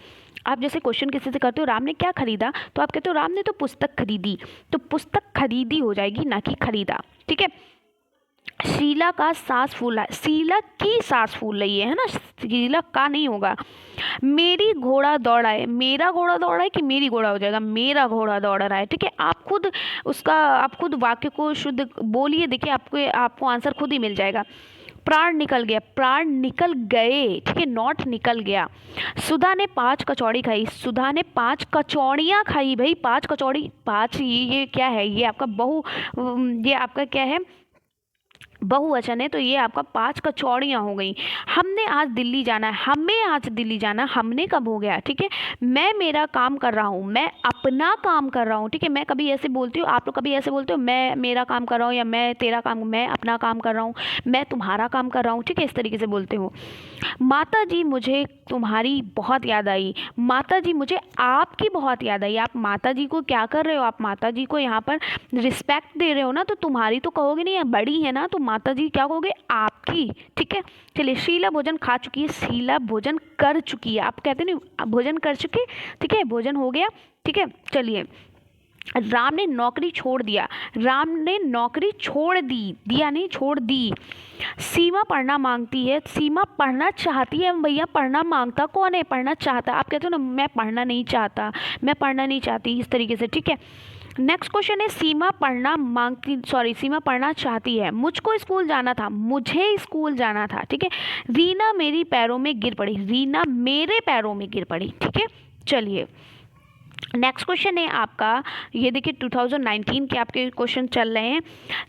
आप जैसे क्वेश्चन किसी से करते हो राम ने क्या खरीदा, तो आप कहते हो राम ने तो पुस्तक खरीदी, तो पुस्तक खरीदी हो जाएगी, ना कि खरीदा, ठीक है। शीला का सांस फूल रहा है, शीला की सांस फूल रही है ना, शीला का नहीं होगा। मेरी घोड़ा दौड़ा है, मेरा घोड़ा दौड़ा है कि मेरी घोड़ा हो जाएगा, मेरा घोड़ा दौड़ रहा है, ठीक है। आप खुद वाक्य को शुद्ध बोलिए, देखिए आपको आंसर खुद ही मिल जाएगा। प्राण निकल गया, प्राण निकल गए, ठीक है, नॉट निकल गया। सुधा ने 5 कचौड़ी खाई, सुधा ने 5 कचौड़ियाँ खाई, भाई 5 कचौड़ी, 5 ये क्या है, ये आपका क्या है, बहुवचन है, तो ये आपका 5 कचौड़ियाँ हो गई। हमने आज दिल्ली जाना है, हमें आज दिल्ली जाना, हमने कब हो गया, ठीक है। मैं मेरा काम कर रहा हूँ, मैं अपना काम कर रहा हूँ, ठीक है। मैं कभी ऐसे बोलती हूँ, आप लोग कभी ऐसे बोलते हो मैं मेरा काम कर रहा हूँ, या मैं तेरा काम, मैं अपना काम कर रहा हूँ, मैं तुम्हारा काम कर रहा हूँ, ठीक है, इस तरीके से बोलते हो। माता जी मुझे तुम्हारी बहुत याद आई, माता जी मुझे आपकी बहुत याद आई। आप माता जी को क्या कर रहे हो, आप माता जी को यहाँ पर रिस्पेक्ट दे रहे हो ना, तो तुम्हारी तो कहोगे नहीं, बड़ी है ना, तो माता जी क्या कहोगे, आपकी, ठीक है। चलिए शीला भोजन खा चुकी है, शीला भोजन कर चुकी है, आप कहते नहीं भोजन कर चुके, ठीक है, भोजन हो गया, ठीक है। चलिए राम ने नौकरी छोड़ दिया, राम ने नौकरी छोड़ दी, दिया नहीं छोड़ दी। सीमा पढ़ना मांगती है, सीमा पढ़ना चाहती है, भैया पढ़ना मांगता कौन है, पढ़ना चाहता। आप कहते हो ना मैं पढ़ना नहीं चाहता, मैं पढ़ना नहीं चाहती, इस तरीके से, ठीक है। नेक्स्ट क्वेश्चन है सीमा पढ़ना चाहती है, मुझको स्कूल जाना था, मुझे स्कूल जाना था, ठीक है। रीना मेरी पैरों में गिर पड़ी, रीना मेरे पैरों में गिर पड़ी, ठीक है। चलिए नेक्स्ट क्वेश्चन है आपका, ये देखिए 2019 के आपके क्वेश्चन चल रहे हैं।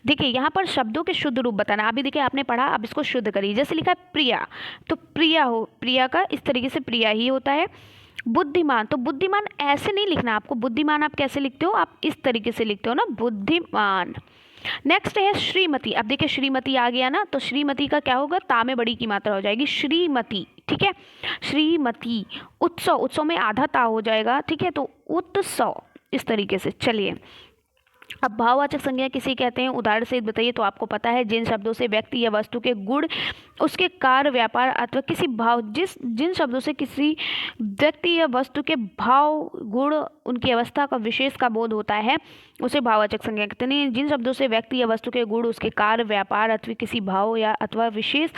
देखिए यहाँ पर शब्दों के शुद्ध रूप बताना, अभी देखिए आपने पढ़ा, अब इसको शुद्ध करिए। जैसे लिखा है प्रिया, तो प्रिया का इस तरीके से प्रिया ही होता है। बुद्धिमान, तो बुद्धिमान ऐसे नहीं लिखना आपको, बुद्धिमान आप कैसे लिखते हो, आप इस तरीके से लिखते हो ना, बुद्धिमान। नेक्स्ट है श्रीमती, अब देखिए श्रीमती आ गया ना, तो श्रीमती का क्या होगा, ता में बड़ी की मात्रा हो जाएगी, श्रीमती, ठीक है, श्रीमती। उत्सव, उत्सव में आधा ता हो जाएगा, ठीक है, तो उत्सव, इस तरीके से। चलिए अब भाववाचक संज्ञा किसे कहते हैं, उदाहरण से बताइए, तो आपको पता है जिन शब्दों से व्यक्ति या वस्तु के गुण, उसके कार्य, व्यापार अथवा किसी भाव, जिन शब्दों से किसी व्यक्ति या वस्तु के भाव, गुण, उनकी अवस्था का विशेष का बोध होता है, उसे भाववाचक संज्ञा कहते हैं। जिन शब्दों से व्यक्ति या वस्तु के गुण, उसके कार्य, व्यापार अथवा किसी भाव या अथवा विशेष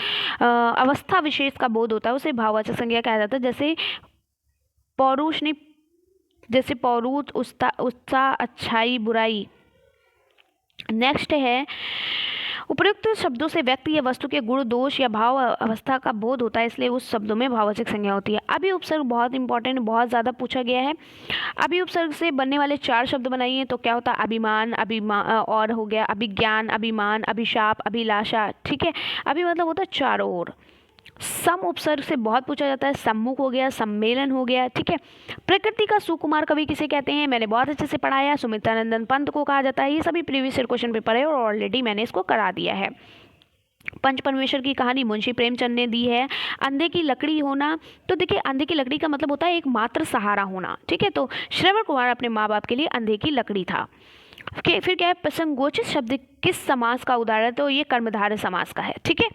अवस्था विशेष का बोध होता है, उसे भाववाचक संज्ञा कहा जाता है। जैसे पौरुष ने, जैसे पौरुष, उत्साह, अच्छाई, बुराई। नेक्स्ट है उपयुक्त शब्दों से व्यक्ति या वस्तु के गुण, दोष या भाव अवस्था का बोध होता है, इसलिए उस शब्दों में भाववाचक संज्ञा होती है। अभी उपसर्ग बहुत इंपॉर्टेंट, बहुत ज़्यादा पूछा गया है। अभी उपसर्ग से बनने वाले 4 शब्द बनाइए, तो क्या होता है, अभिमान, और हो गया अभिज्ञान, अभिमान, अभिशाप, अभिलाषा, ठीक है। अभी मतलब होता है चारों ओर। सम उपसर्ग से बहुत पूछा जाता है, सम्मुख हो गया, सम्मेलन हो गया, ठीक है। प्रकृति का सुकुमार कवि किसे कहते हैं, मैंने बहुत अच्छे से पढ़ाया, सुमित्रानंदन पंत को कहा जाता है। ये सभी प्रीवियस ईयर क्वेश्चन पेपर है और ऑलरेडी मैंने इसको करा दिया है। पंच परमेश्वर की कहानी मुंशी प्रेमचंद ने दी है। अंधे की लकड़ी होना, तो देखिए अंधे की लकड़ी का मतलब होता है एक मात्र सहारा होना, ठीक है। तो श्रवण कुमार अपने माँ बाप के लिए अंधे की लकड़ी था। फिर क्या है, प्रसंगोचित शब्द किस समास का उदाहरण, तो ये कर्मधारय समास का है, ठीक है।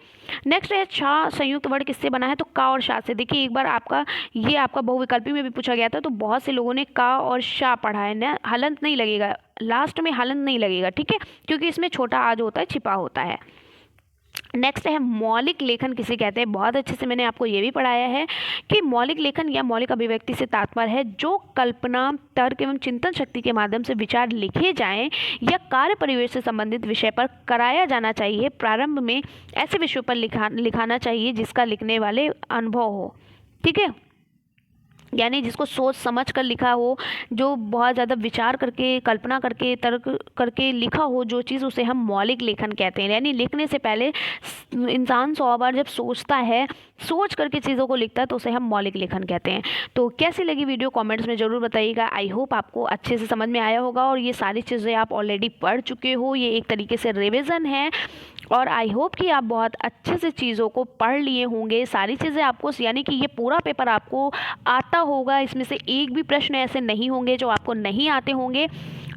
नेक्स्ट है छा संयुक्त वर्ड किससे बना है, तो का और शा से। देखिए एक बार आपका बहुविकल्पी में भी पूछा गया था, तो बहुत से लोगों ने का और शा पढ़ा है ना, हलंत नहीं लगेगा, लास्ट में हलंत नहीं लगेगा, ठीक है, क्योंकि इसमें छोटा आ जो होता है छिपा होता है। नेक्स्ट है मौलिक लेखन किसे कहते हैं। बहुत अच्छे से मैंने आपको ये भी पढ़ाया है कि मौलिक लेखन या मौलिक अभिव्यक्ति से तात्पर्य है जो कल्पना, तर्क एवं चिंतन शक्ति के माध्यम से विचार लिखे जाएं या कार्य परिवेश से संबंधित विषय पर कराया जाना चाहिए। प्रारंभ में ऐसे विषयों पर लिखाना चाहिए जिसका लिखने वाले अनुभव हो। ठीक है, यानी जिसको सोच समझ कर लिखा हो, जो बहुत ज़्यादा विचार करके, कल्पना करके, तर्क करके लिखा हो जो चीज़, उसे हम मौलिक लेखन कहते हैं। यानी लिखने से पहले इंसान 100 बार जब सोचता है, सोच करके चीज़ों को लिखता है, तो उसे हम मौलिक लेखन कहते हैं। तो कैसी लगी वीडियो कमेंट्स में ज़रूर बताइएगा। आई होप आपको अच्छे से समझ में आया होगा और ये सारी चीज़ें आप ऑलरेडी पढ़ चुके हो। ये एक तरीके से रिविज़न है और आई होप कि आप बहुत अच्छे से चीज़ों को पढ़ लिए होंगे। सारी चीज़ें आपको, यानी कि ये पूरा पेपर आपको आता होगा। इसमें से एक भी प्रश्न ऐसे नहीं होंगे जो आपको नहीं आते होंगे।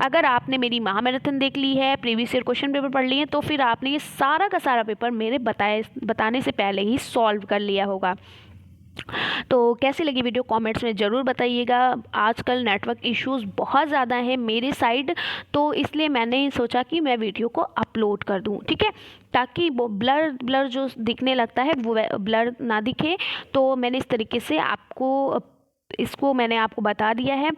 अगर आपने मेरी महामैराथन देख ली है, प्रीवियस ईयर क्वेश्चन पेपर पढ़ लिए हैं, तो फिर आपने ये सारा का सारा पेपर मेरे बताने से पहले ही सॉल्व कर लिया होगा। तो कैसी लगी वीडियो कमेंट्स में ज़रूर बताइएगा। आजकल नेटवर्क इश्यूज़ बहुत ज़्यादा हैं मेरी साइड, तो इसलिए मैंने सोचा कि मैं वीडियो को अपलोड कर दूं, ठीक है, ताकि वो ब्लर जो दिखने लगता है वो ब्लर ना दिखे। तो मैंने इस तरीके से इसको मैंने आपको बता दिया है।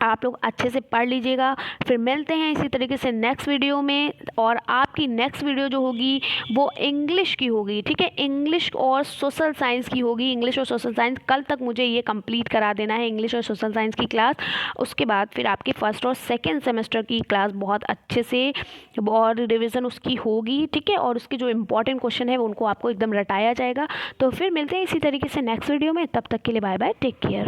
आप लोग अच्छे से पढ़ लीजिएगा। फिर मिलते हैं इसी तरीके से नेक्स्ट वीडियो में, और आपकी नेक्स्ट वीडियो जो होगी वो इंग्लिश की होगी, ठीक है, इंग्लिश और सोशल साइंस की होगी। इंग्लिश और सोशल साइंस कल तक मुझे ये कंप्लीट करा देना है, इंग्लिश और सोशल साइंस की क्लास। उसके बाद फिर आपकी फर्स्ट और सेकेंड सेमेस्टर की क्लास बहुत अच्छे से और रिविज़न उसकी होगी, ठीक है, और उसके जो इंपॉर्टेंट क्वेश्चन है उनको आपको एकदम रटाया जाएगा। तो फिर मिलते हैं इसी तरीके से नेक्स्ट वीडियो में। तब तक के लिए बाय बाय, टेक केयर।